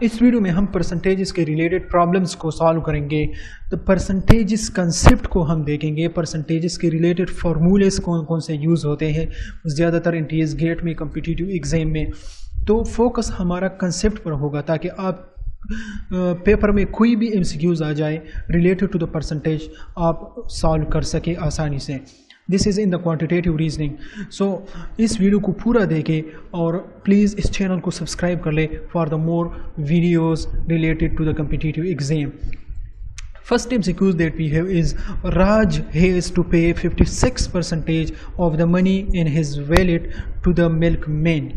इस वीडियो में हम परसेंटेजेस के रिलेटेड प्रॉब्लम्स को सॉल्व करेंगे। तो परसेंटेजेस कंसेप्ट को हम देखेंगे, परसेंटेजेस के रिलेटेड फार्मूलेस कौन कौन से यूज़ होते हैं ज़्यादातर एनटीएस गेट में, कम्पिटिटिव एग्ज़ाम में। तो फोकस हमारा कंसेप्ट पर होगा ताकि आप पेपर में कोई भी एमसीक्यूज़ आ जाए रिलेटेड टू द परसेंटेज आप सॉल्व कर सके आसानी से। This is in the quantitative reasoning. So इस वीडियो को पूरा देखें और प्लीज़ इस चैनल को सब्सक्राइब कर ले for the more videos related to the competitive exam. First MCQ that we have is Raj has to pay 56% of the money in his wallet to the milkman.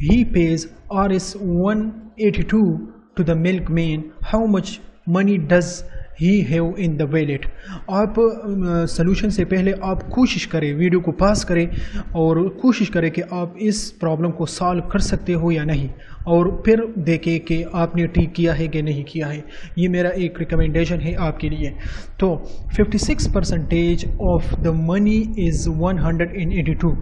He pays Rs 182 to the milkman. How much money does he have in the wallet? आप solution से पहले आप कोशिश करें, video को पास करें और कोशिश करें कि आप इस प्रॉब्लम को सॉल्व कर सकते हो या नहीं, और फिर देखें कि आपने ठीक किया है कि नहीं किया है। ये मेरा एक रिकमेंडेशन है आपके लिए। तो 56% ऑफ द मनी इज़ 182,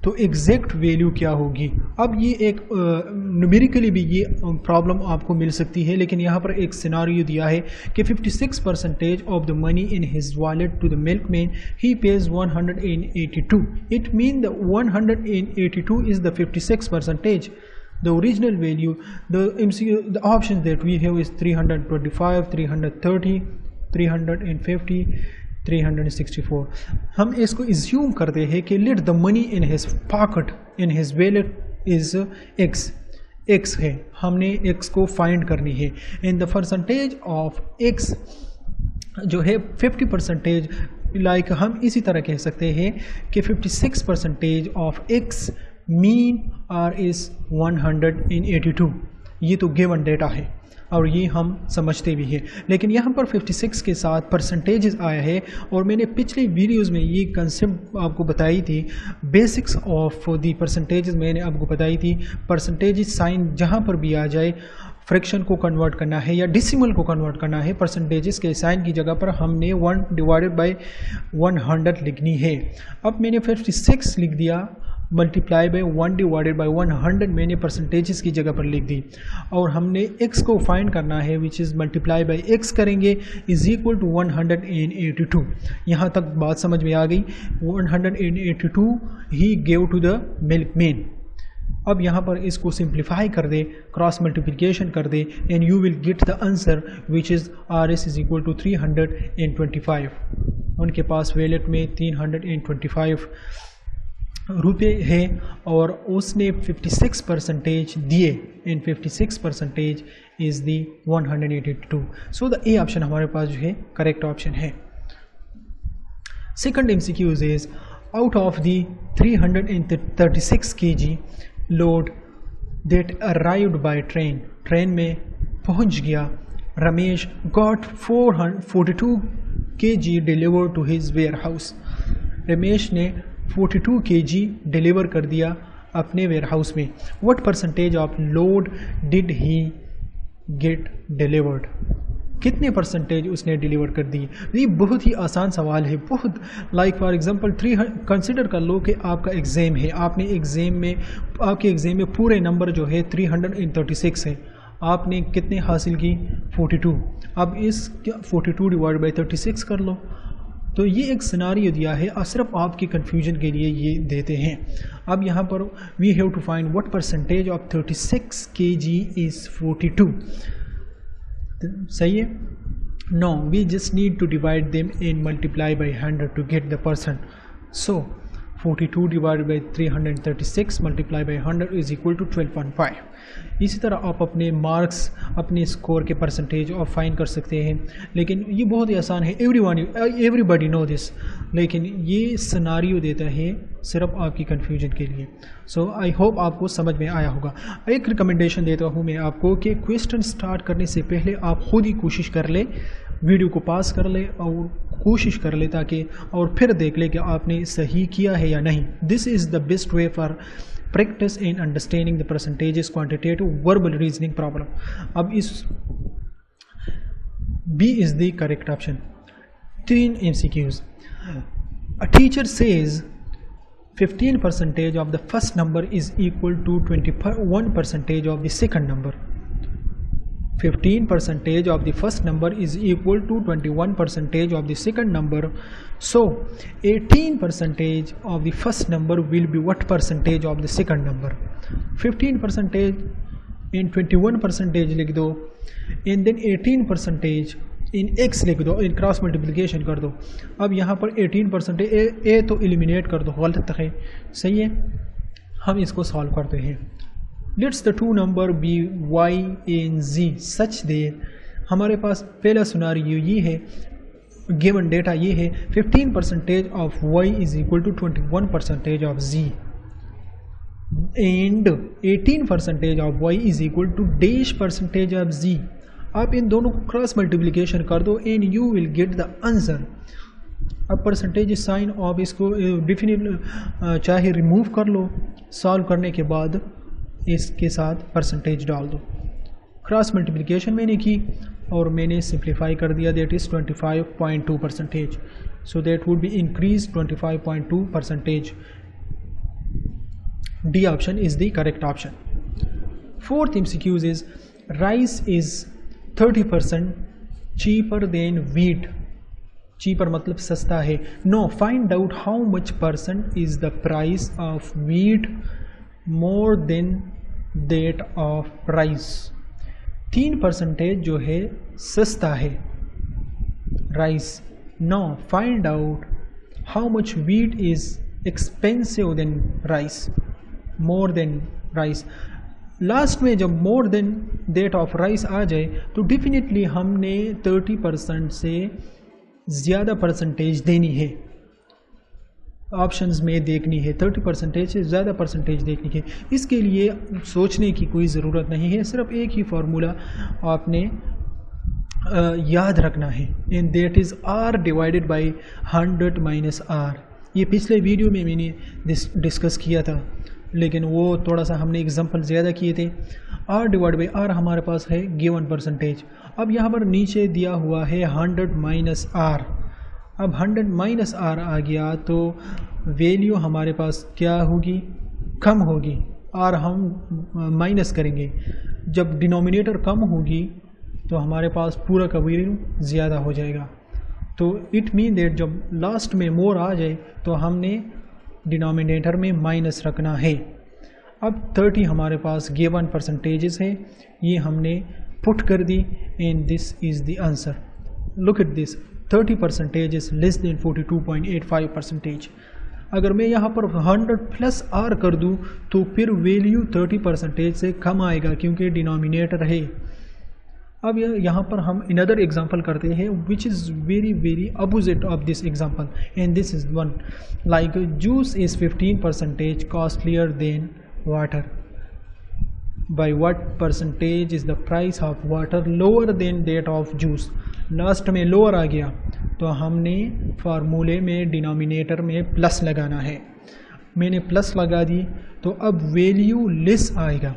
तो एग्जैक्ट वैल्यू क्या होगी? अब ये एक न्यूमेरिकली भी ये प्रॉब्लम आपको मिल सकती है, लेकिन यहाँ पर एक सिनारियो दिया है कि 56% of the money in his wallet to the milkman, he paid 182. It mean the 182 is the 56%. The original value, the options that we have is 325, 330, 350, 364. हम इसको assume करते हैं कि let the money in his pocket, in his wallet is x. x है, हमने x को find करनी है। In the percentage of x जो है 50%, like हम इसी तरह कह सकते हैं कि 56% of x mean are is 182। ये तो गिवन डेटा है और ये हम समझते भी हैं, लेकिन यहाँ पर 56 के साथ परसेंटेजेस आया है और मैंने पिछले वीडियोस में ये कंसेप्ट आपको बताई थी। बेसिक्स ऑफ दी परसेंटेजेस मैंने आपको बताई थी। परसेंटेजेस साइन जहाँ पर भी आ जाए, फ्रैक्शन को कन्वर्ट करना है या डिसिमल को कन्वर्ट करना है, परसेंटेजेस के साइन की जगह पर हमने 1/100 लिखनी है। अब मैंने 56 लिख दिया, मल्टीप्लाई बाई 1/100 मैंने परसेंटेजेस की जगह पर लिख दी, और हमने x को फाइंड करना है which is multiply by x करेंगे इज़ इक्वल टू 182। यहाँ तक बात समझ में आ गई। 182 ही गेव टू द मिल्कमैन। अब यहाँ पर इसको सिंप्लीफाई कर दे, क्रॉस मल्टीप्लिकेशन कर दे, and you will get the answer which is Rs is equal to 325। उनके पास वैलेट में 325 रुपये है और उसने 56% दिए, and 56% is the 182। So the A option हमारे पास जो है करेक्ट ऑप्शन है। Second MCQ is out of the 336 kg load that arrived by train, train में पहुंच गया, Ramesh got 442 kg delivered to his warehouse. Ramesh ने 42 kg डिलीवर कर दिया अपने वेयर हाउस में। What percentage of load did he get delivered? कितने percentage उसने डिलीवर कर दी? ये बहुत ही आसान सवाल है, बहुत लाइक फॉर एग्जांपल कंसिडर कर लो कि आपका एग्ज़ाम है, आपने एग्ज़ाम में, आपके एग्ज़ाम में पूरे नंबर जो है 336 है, आपने कितने हासिल की? 42। अब इस 42 डिवाइड बाई 36 कर लो। तो ये एक सिनारियो दिया है और सिर्फ आपकी कन्फ्यूजन के लिए ये देते हैं। अब यहाँ पर we have to find what percentage of 36 kg is 42। सही है? No, we just need to divide them and multiply by 100 to get the percent. So 42 divide by 336 multiply by 100 is equal to 12.5। इसी तरह आप अपने marks, अपने score के percentage और find कर सकते हैं, लेकिन ये बहुत ही आसान है। एवरीबॉडी नो दिस, लेकिन ये सिनारियो देता है सिर्फ आपकी कन्फ्यूजन के लिए। सो आई होप आपको समझ में आया होगा। एक रिकमेंडेशन देता हूँ मैं आपको कि क्वेश्चन स्टार्ट करने से पहले आप खुद ही कोशिश कर ले, वीडियो को पास कर ले और कोशिश कर ले, ताकि और फिर देख ले कि आपने सही किया है या नहीं। This is the best way for practice in understanding the percentages quantitative verbal reasoning problem. अब इस B is the correct option. 3 MCQs। A teacher says 15% of the first number is equal to 21% of the second number. 15% of the first number is equal to 21% of the second number. So 18% of the first number will be what percentage of the second number? 15% in 21% लिख दो, and then 18% in x लिख दो, इन cross multiplication कर दो. अब यहाँ पर 18% ए तो एलिमिनेट कर दो, गलत है, सही है. हम इसको सॉल्व करते हैं. Let's the two number be y and z such that हमारे पास पहला सिनेरियो ये है, गिवन डेटा ये है 15% of y is equal to 21% of z and 18% of y is equal to dash percentage of z. आप इन दोनों को क्रॉस मल्टीप्लिकेशन कर दो and you will get the answer. अब परसेंटेज साइन ऑफ इसको डिफिनिट चाहे रिमूव कर लो, सॉल्व करने के बाद इसके साथ परसेंटेज डाल दो. क्रॉस मल्टीप्लिकेशन मैंने की और मैंने सिंप्लीफाई कर दिया, that is 25.2%. So that would be increase 25.2%. D option is the correct option. Fourth MCQs is rice is 30% cheaper than wheat. Cheaper मतलब सस्ता है. No, find out how much percent is the price of wheat more than date of rice. 3% जो है सस्ता है राइस. No, find out how much wheat is expensive than rice, more than rice. Last में जब मोर देन डेट ऑफ राइस आ जाए तो डेफिनेटली हमने 30% से ज़्यादा परसेंटेज देनी है, ऑप्शंस में देखनी है. 30% से ज़्यादा परसेंटेज देखनी है. इसके लिए सोचने की कोई ज़रूरत नहीं है, सिर्फ एक ही फार्मूला आपने याद रखना है, and that is r divided by 100 minus r. ये पिछले वीडियो में मैंने डिस्कस किया था, लेकिन वो थोड़ा सा हमने एग्जांपल ज़्यादा किए थे. r डिवाइड बाई r हमारे पास है गिवन परसेंटेज. अब यहाँ पर नीचे दिया हुआ है 100 माइनस r. अब 100 माइनस r आ गया तो वैल्यू हमारे पास क्या होगी? कम होगी. r हम माइनस करेंगे. जब डिनोमिनेटर कम होगी तो हमारे पास पूरा का वैल्यू ज़्यादा हो जाएगा. तो इट मीन दैट जब लास्ट में मोर आ जाए तो हमने डिनोमिनेटर में माइनस रखना है. अब 30 हमारे पास गिवन परसेंटेजेस है, ये हमने पुट कर दी and this is the answer. Look at this, 30% is less than 42.85%. अगर मैं यहाँ पर 100 प्लस r कर दूँ तो फिर वैल्यू 30% से कम आएगा क्योंकि डिनोमिनेटर है. अब यहाँ पर हम अनदर एग्जांपल करते हैं which is very opposite of this example, and this is one like juice is 15% costlier then water. By what percentage is the price of water lower than that of juice. Last में lower आ गया तो हमने फार्मूले में denominator में plus लगाना है. मैंने प्लस लगा दी तो अब वैल्यू लेस आएगा,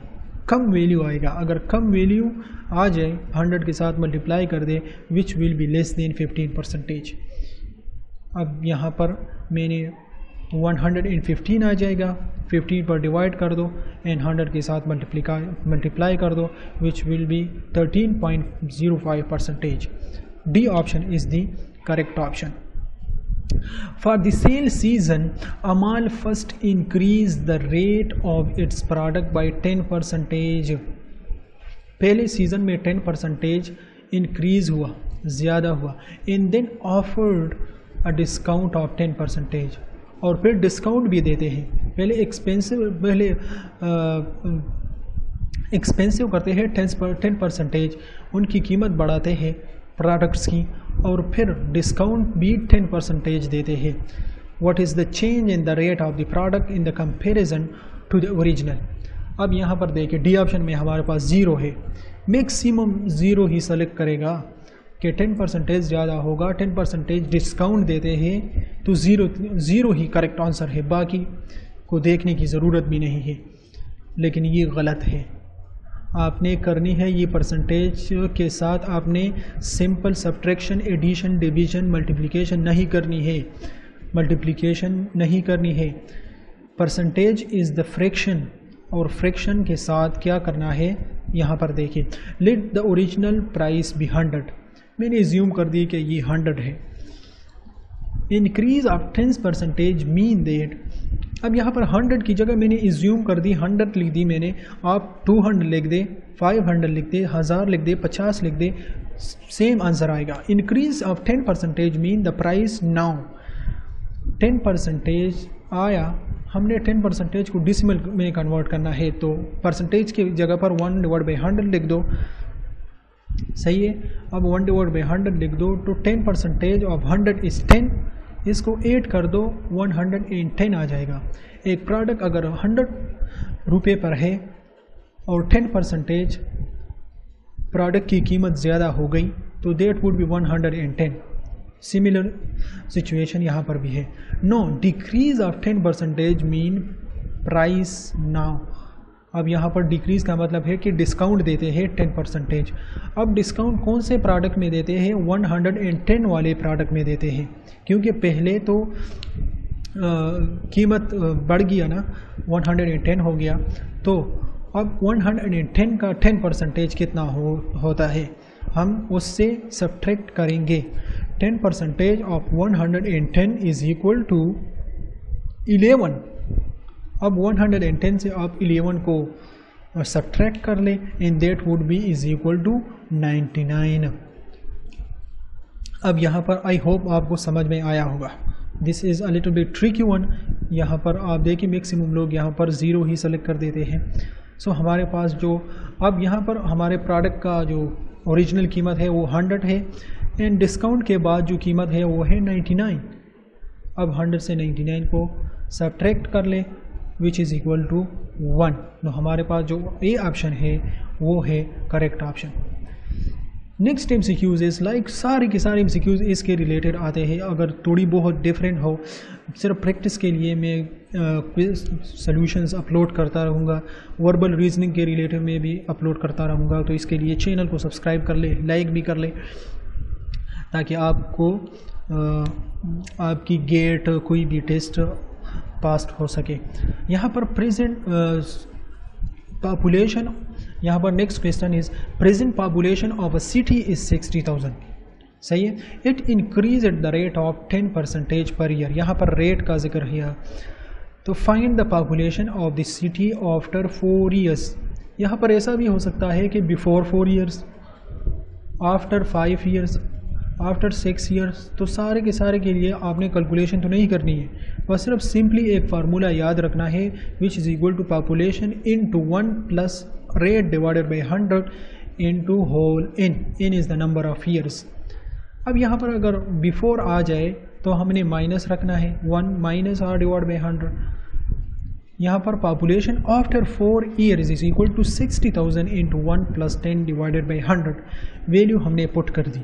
कम वैल्यू आएगा. अगर कम वैल्यू आ जाए 100 के साथ मल्टीप्लाई कर दे which will be less than 15%. अब यहाँ पर मैंने 115 आ जाएगा, 15 पर डिवाइड कर दो एंड 100 के साथ मल्टीप्लाई कर दो विच will B 13.05%. D option is the correct option. For the sale season, Amal first increased the rate of its product by 10%. पहले सीज़न में 10% इंक्रीज़ हुआ, ज़्यादा हुआ, and then offered a discount of 10%. और फिर डिस्काउंट भी देते हैं. पहले एक्सपेंसिव करते हैं 10%, उनकी कीमत बढ़ाते हैं प्रोडक्ट्स की, और फिर डिस्काउंट भी 10% देते हैं. What is the change in the rate of the product in the comparison to the original. अब यहाँ पर देखिए डी ऑप्शन में हमारे पास 0 है, मैक्सिमम 0 ही सेलेक्ट करेगा कि 10% ज़्यादा होगा, 10% डिस्काउंट देते हैं तो 0 ही करेक्ट आंसर है, बाकी को देखने की ज़रूरत भी नहीं है. लेकिन ये गलत है. आपने करनी है ये परसेंटेज के साथ आपने simple subtraction, addition, division, multiplication नहीं करनी है. परसेंटेज इज़ द फ्रैक्शन और फ्रैक्शन के साथ क्या करना है यहाँ पर देखिए, let the original price be 100, मैंने एज्यूम कर दी कि ये 100 है। इंक्रीज ऑफ 10% मीन दैट, अब यहाँ पर 100 की जगह मैंने एज्यूम कर दी 100 लिख दी मैंने, आप 200 लिख दे, 500 लिख दे, 1000 लिख दे, 50 लिख दे, सेम आंसर आएगा। Increase of 10% mean the price now, 10% आया, हमने 10% को डिसिमल में कन्वर्ट करना है तो परसेंटेज की जगह पर 1/100 लिख दो, सही है। अब 1/100 लिख दो तो 10% ऑफ 100 इज़ 10, इसको 8 कर दो 110 आ जाएगा। एक प्रोडक्ट अगर 100 रुपये पर है और 10% प्रोडक्ट की कीमत ज़्यादा हो गई तो that would be 110। Similar situation यहाँ पर भी है। No decrease of 10% mean price now, अब यहाँ पर डिक्रीज़ का मतलब है कि डिस्काउंट देते हैं 10%। अब डिस्काउंट कौन से प्रोडक्ट में देते हैं, 110 वाले प्रोडक्ट में देते हैं, क्योंकि पहले तो कीमत बढ़ गया ना, 110 हो गया, तो अब 110 का 10% कितना होता है, हम उससे सब्ट्रैक्ट करेंगे। 10% ऑफ 110 इज़ इक्वल टू 11। अब 110 से आप 11 को सब्ट्रैक्ट कर लें and that would be is equal to 99। अब यहाँ पर आई होप आपको समझ में आया होगा। This is a little bit tricky one. यहाँ पर आप देखिए मैक्सिमम लोग यहाँ पर 0 ही सेलेक्ट कर देते हैं। सो हमारे पास जो अब यहाँ पर हमारे प्रोडक्ट का जो ओरिजिनल कीमत है वो 100 है एंड डिस्काउंट के बाद जो कीमत है वो है 99। अब 100 से 99 को सब्ट्रैक्ट कर ले विच इज़ इक्वल टू 1। तो हमारे पास जो ए ऑप्शन है वो है correct option. Next MCQs is like सारे के सारे MCQs इसके रिलेटेड आते हैं। अगर थोड़ी बहुत डिफरेंट हो, सिर्फ प्रैक्टिस के लिए मैं सॉल्यूशंस अपलोड करता रहूँगा, वर्बल रीजनिंग के रिलेटेड में भी अपलोड करता रहूँगा। तो इसके लिए चैनल को सब्सक्राइब कर ले, लाइक भी कर ले, ताकि आपको आपकी गेट कोई भी टेस्ट पास हो सके। यहाँ पर प्रेजेंट पॉपुलेशन, यहाँ पर next question is present population of a city is 60,000, सही है। It increase at the rate of 10% per year, यहाँ पर रेट का जिक्र है। तो find the population of the city after 4 years, यहाँ पर ऐसा भी हो सकता है कि before 4 years, after 5 years, after 6 years. तो सारे के सारे के लिए आपने कैलकुलेशन तो नहीं करनी है, बस सिर्फ सिंपली एक फार्मूला याद रखना है which is equal to population into 1 plus rate divided by 100 into whole n is the number of years. अब यहाँ पर अगर बिफोर आ जाए तो हमने माइनस रखना है, 1 माइनस r डिवाइड बाई 100। यहाँ पर population after 4 years is equal to 60,000 into 1 plus 10 divided by 100, value हमने पुट कर दी।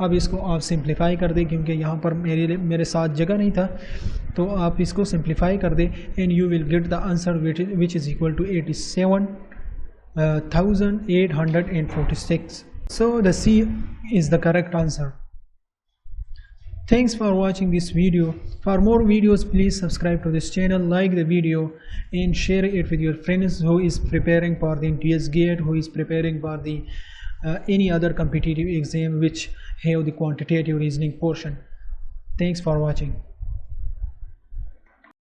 अब इसको आप सिंप्लीफाई कर दें, क्योंकि यहाँ पर मेरे साथ जगह नहीं था, तो आप इसको सिंप्लीफाई कर दें and you will get the answer which is equal to 87,846। So the C is the correct answer. Thanks for watching this video. For more videos, please subscribe to this channel, like the video and share it with your friends who is preparing for the INTS GATE, who is preparing for the any other competitive exam which have the quantitative reasoning portion. Thanks for watching.